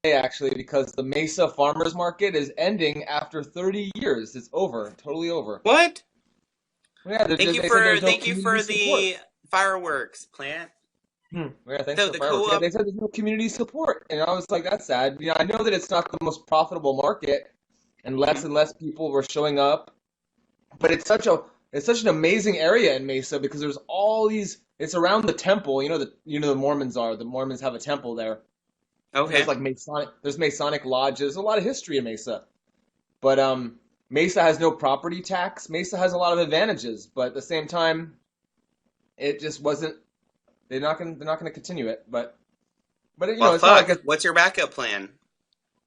actually because the Mesa Farmers Market is ending after 30 years. It's over, totally over. What? Yeah, they said there's no Thank you community for support. the fireworks, plant. Yeah, thanks So for the fireworks. Yeah, co-op. they said there's no community support, and I was like, that's sad. I know that it's not the most profitable market, Mhm. and less people were showing up. But it's such an amazing area in Mesa because there's all these. It's around the temple. The Mormons are. The Mormons have a temple there, and Okay. there's Masonic lodges. A lot of history in Mesa. But Mesa has no property tax. Mesa has a lot of advantages, but at the same time, it just wasn't. They're not gonna continue it. But Well, it's not like fuck. it's. What's your backup plan?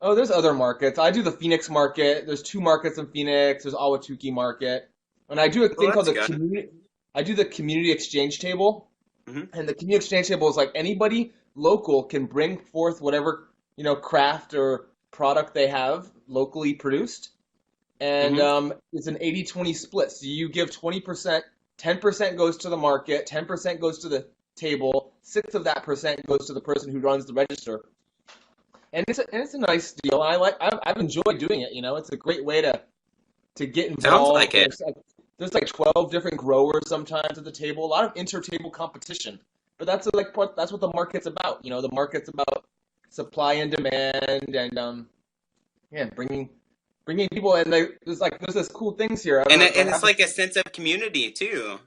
Oh, there's other markets. I do the Phoenix market. There's two markets in Phoenix. There's Ahwatukee market, and I do a Well, thing called that's the good. community. I do the community exchange table, Hmm. and the community exchange table is like anybody local can bring forth whatever craft or product they have locally produced, and Hmm. it's an 80-20 split. So you give 20%, 10% goes to the market, 10% goes to the table, six of that percent goes to the person who runs the register. And it's a nice deal. I've enjoyed doing it. It's a great way to get Sounds involved. like it. There's like 12 different growers sometimes at the table. A lot of inter-table competition. But that's what the market's about. The market's about supply and demand and yeah, bringing people and there's this cool things here. I don't And know what it's happens. like a sense of community too.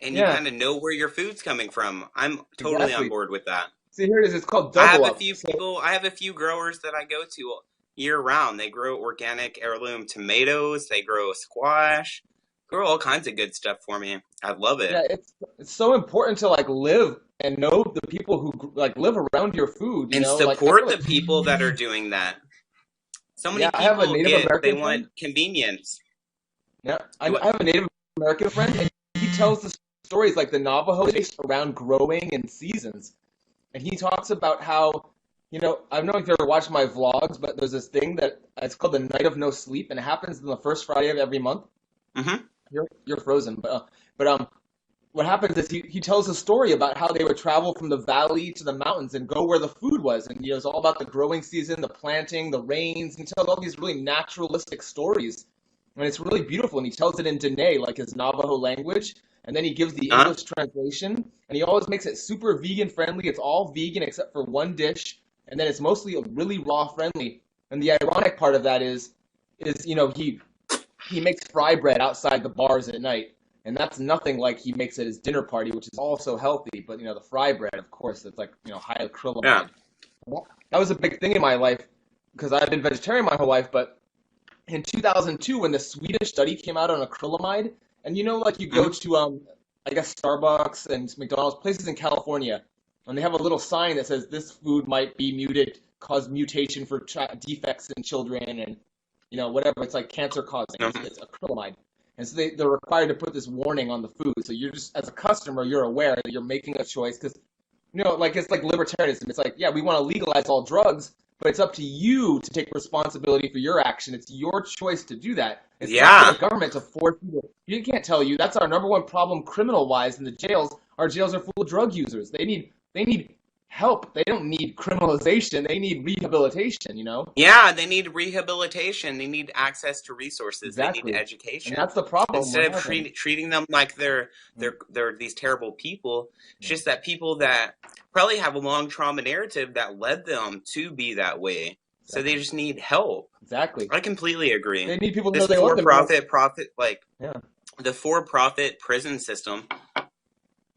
And you Yeah, kind of know where your food's coming from. I'm totally on exactly. board with that. See, here it is. It's called I Double have a Up. few So people, I have a few growers that I go to year round. They grow organic heirloom tomatoes, they grow squash, grow all kinds of good stuff for me. I love it. yeah, it's so important to like live and know the people who like live around your food. And Like I feel support like the people that are doing that. So many yeah, I have a people Native they American friend. want convenience. Yeah, Do I it. have a Native American friend, and he tells the stories like the Navajo is based around growing and seasons. And he talks about how, I don't know if you ever watched my vlogs, but there's this thing that it's called the Night of No Sleep, and it happens on the first Friday of every month. Hmm. You're frozen, but what happens is he tells a story about how they would travel from the valley to the mountains and go where the food was, and it's all about the growing season, the planting, the rains. He tells all these really naturalistic stories, and it's really beautiful. And he tells it in Dene, like his Navajo language, and then he gives the Huh? English translation, and he always makes it super vegan friendly. It's all vegan except for one dish, and then it's mostly really raw friendly. And the ironic part of that is he makes fry bread outside the bars at night. And that's nothing like he makes at his dinner party, which is also healthy. But the fry bread, of course, it's like high Yeah. acrylamide. That was a big thing in my life because I've been vegetarian my whole life. But in 2002, when the Swedish study came out on acrylamide, and like you go Hmm. to I guess Starbucks and McDonald's places in California, and they have a little sign that says this food might be cause mutation for defects in children, and whatever. It's like cancer causing. It's acrylamide. And so they're required to put this warning on the food. So you're just, as a customer, you're aware that you're making a choice because, like it's like libertarianism. It's like, yeah, we want to legalize all drugs, but it's up to you to take responsibility for your action. It's your choice to do that. It's not for the Yeah. government to force you to. You can't tell you. That's our number one problem criminal wise in the jails. Our jails are full of drug users. They need help. They don't need criminalization. They need rehabilitation. Yeah, they need rehabilitation. They need access to resources. They need Exactly. And education. that's the problem we're Instead of having. treating them like they're these terrible people, it's just that people that probably have a long trauma narrative that led them to be that way. So they Exactly. just need help. Exactly. I completely agree. They need people to know This they love them. like Yeah. the for-profit prison system,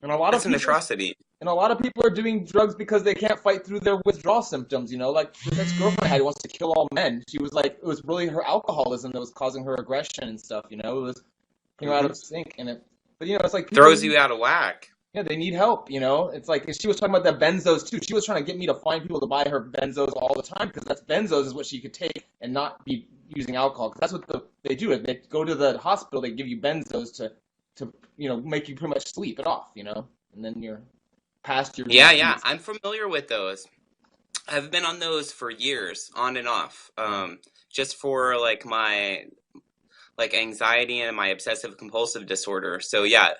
And a lot of that's an people atrocity. and a lot of people are doing drugs because they can't fight through their withdrawal symptoms. Like this ex-girlfriend I had who wants to kill all men. She was like, it was really her alcoholism that was causing her aggression and stuff. It was out Hmm. of sync. But it's like people Throws need, you out of whack. yeah, they need help. It's like she was talking about the benzos too. She was trying to get me to find people to buy her benzos all the time because that's benzos is what she could take and not be using alcohol. Because that's what they do. They go to the hospital, they give you benzos to make you pretty much sleep it off. And then you're past your Yeah, yeah, disease. I'm familiar with those. I've been on those for years, on and off. Just for like my like anxiety and my obsessive compulsive disorder. So yeah,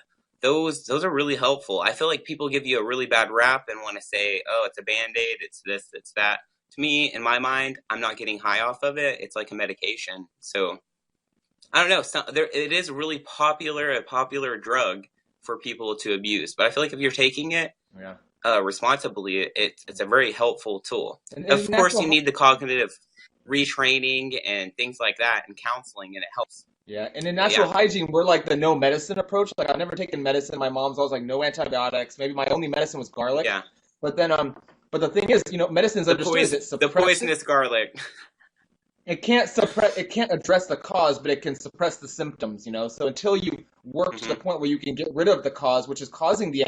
those are really helpful. I feel like people give you a really bad rap and want to say, "Oh, it's a band-aid, it's this, it's that." to me, in my mind, I'm not getting high off of it. It's like a medication. So I don't know. It is really a popular drug for people to abuse. But I feel like if you're taking it Yeah. responsibly, it's a very helpful tool. And Of course, you need the cognitive retraining and things like that and counseling, and it helps. Yeah, and in natural hygiene, we're like the no medicine approach. Like I've never taken medicine. My mom's always like no antibiotics. Maybe my only medicine was garlic. Yeah. But then but the thing is, medicine's understood is it the poisonous garlic. It can't address the cause, but it can suppress the symptoms, So until you work to the point where you can get rid of the cause, which is causing the